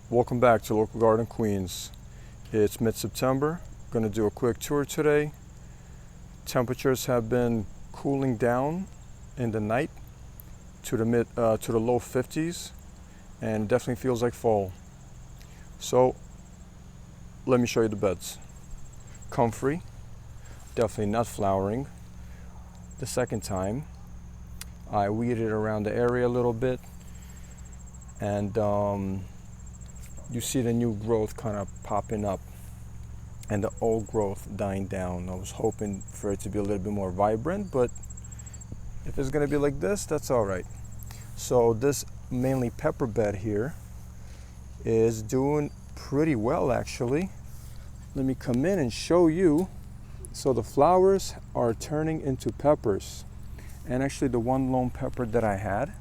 Welcome back to Local Garden Queens. It's mid-September. Going to do a quick tour today. Temperatures have been cooling down in the night to the low 50s, and definitely feels like fall. So let me show you the beds. Comfrey, definitely not flowering. The second time I weeded around the area a little bit, and you see the new growth kind of popping up and the old growth dying down. I was hoping for it to be a little bit more vibrant, but if it's gonna be like this, that's all right. So this mainly pepper bed here is doing pretty well, actually. Let me come in and show you. So the flowers are turning into peppers, and actually the one lone pepper that I had,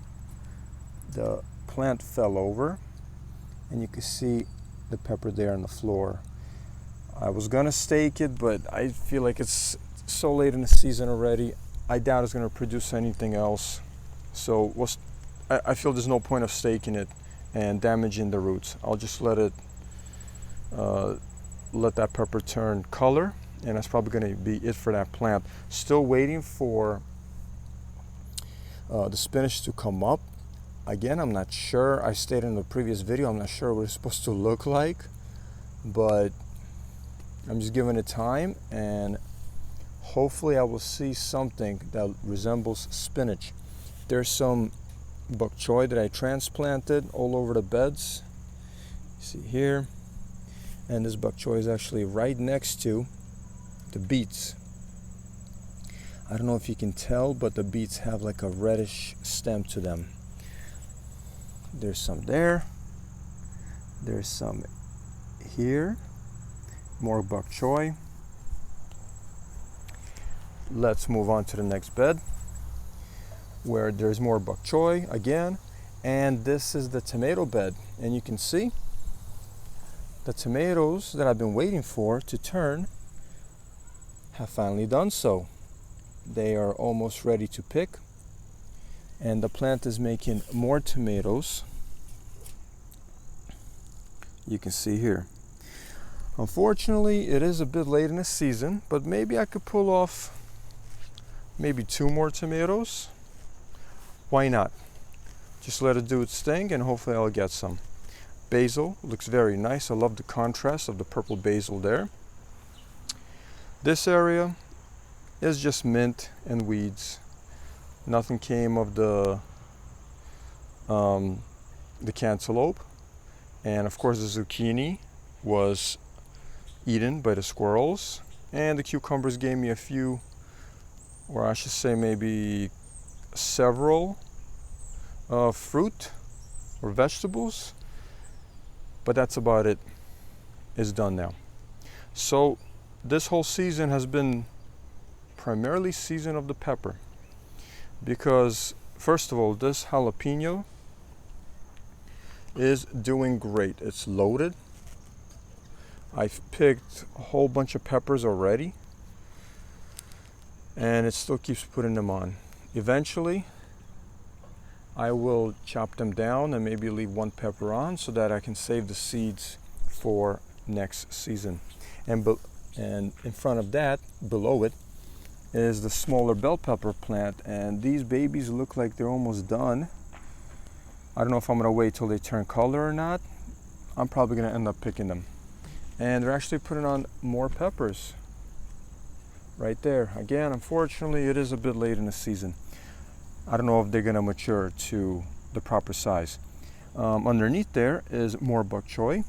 the plant fell over, and you can see the pepper there on the floor. I was gonna stake it, but I feel like it's so late in the season already. I doubt it's gonna produce anything else. So I feel there's no point of staking it and damaging the roots. I'll just let that pepper turn color, and that's probably gonna be it for that plant. Still waiting for the spinach to come up. Again, I'm not sure. I stated in the previous video, I'm not sure what it's supposed to look like, but I'm just giving it time, and hopefully I will see something that resembles spinach. There's some bok choy that I transplanted all over the beds. See here, and this bok choy is actually right next to the beets. I don't know if you can tell, but the beets have like a reddish stem to them. There's some there. There's some here. More bok choy. Let's move on to the next bed, where there's more bok choy again. And this is the tomato bed. And you can see the tomatoes that I've been waiting for to turn have finally done so. They are almost ready to pick, and the plant is making more tomatoes. You can see here. Unfortunately, it is a bit late in the season, but maybe I could pull off maybe 2 more tomatoes. Why not? Just let it do its thing, and hopefully I'll get some. Basil looks very nice. I love the contrast of the purple basil there. This area is just mint and weeds. Nothing came of the cantaloupe, and of course the zucchini was eaten by the squirrels, and the cucumbers gave me a few, or I should say maybe several fruit or vegetables, but that's about it. It's done now. So this whole season has been primarily season of the pepper, because first of all, this jalapeno is doing great. It's loaded. I've picked a whole bunch of peppers already, and it still keeps putting them on. Eventually I will chop them down and maybe leave one pepper on so that I can save the seeds for next season. And in front of that, below it, is the smaller bell pepper plant, and these babies look like they're almost done. I don't know if I'm gonna wait till they turn color or not. I'm probably gonna end up picking them. And they're actually putting on more peppers right there. Again, unfortunately, it is a bit late in the season. I don't know if they're gonna mature to the proper size. Underneath there is more bok choy.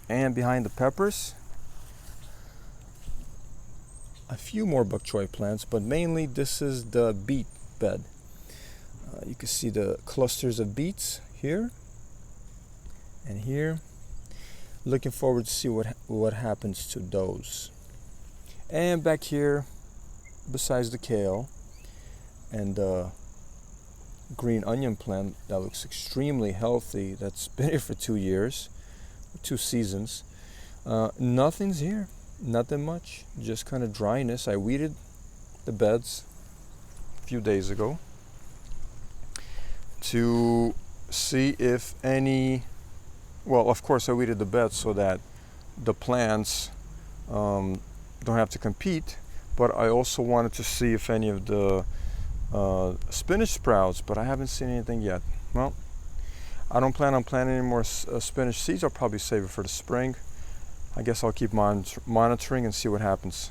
And behind the peppers, a few more bok choy plants, but mainly this is the beet bed. You can see the clusters of beets here and here. Looking forward to see what happens to those. And back here, besides the kale and the green onion plant that looks extremely healthy, that's been here for 2 years, 2 seasons, nothing's here. Nothing much, just kind of dryness. I weeded the beds a few days ago to see if any, well, of course I weeded the bed so that the plants don't have to compete, but I also wanted to see if any of the spinach sprouts, but I haven't seen anything yet. Well, I don't plan on planting any more spinach seeds. I'll probably save it for the spring. I guess I'll keep monitoring and see what happens.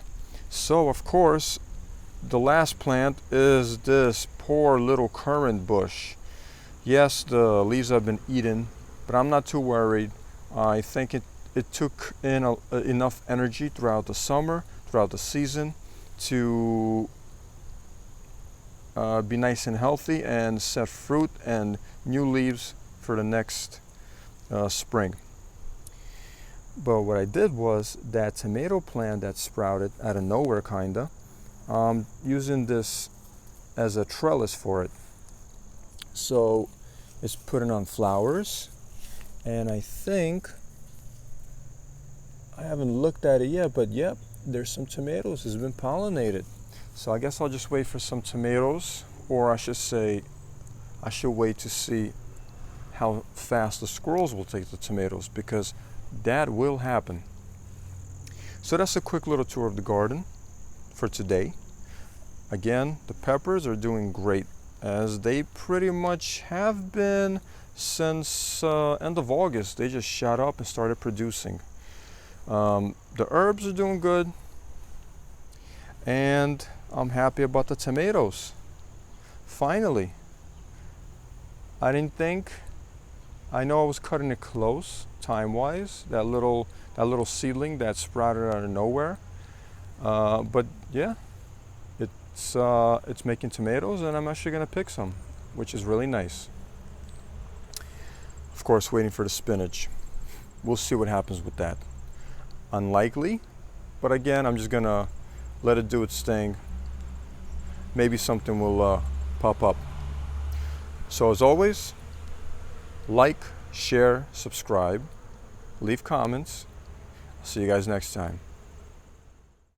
So, of course, the last plant is this poor little currant bush. Yes, the leaves have been eaten, but I'm not too worried. I think it took in enough energy throughout the summer, throughout the season, to be nice and healthy and set fruit and new leaves for the next spring. But what I did was that tomato plant that sprouted out of nowhere, kinda, using this as a trellis for it. So it's putting on flowers, and I think, I haven't looked at it yet, but yep, there's some tomatoes. It's been pollinated. So I guess I'll just wait for some tomatoes, or I should say, I should wait to see how fast the squirrels will take the tomatoes, because that will happen. So that's a quick little tour of the garden for today. Again, the peppers are doing great, as they pretty much have been since end of August. They just shot up and started producing. The herbs are doing good, and I'm happy about the tomatoes. Finally, I didn't think, I know I was cutting it close time-wise, that little seedling that sprouted out of nowhere, but yeah, it's making tomatoes, and I'm actually gonna pick some, which is really nice. Of course, waiting for the spinach. We'll see what happens with that. Unlikely, but again, I'm just gonna let it do its thing. Maybe something will pop up. So as always, like, share, subscribe, leave comments. See you guys next time.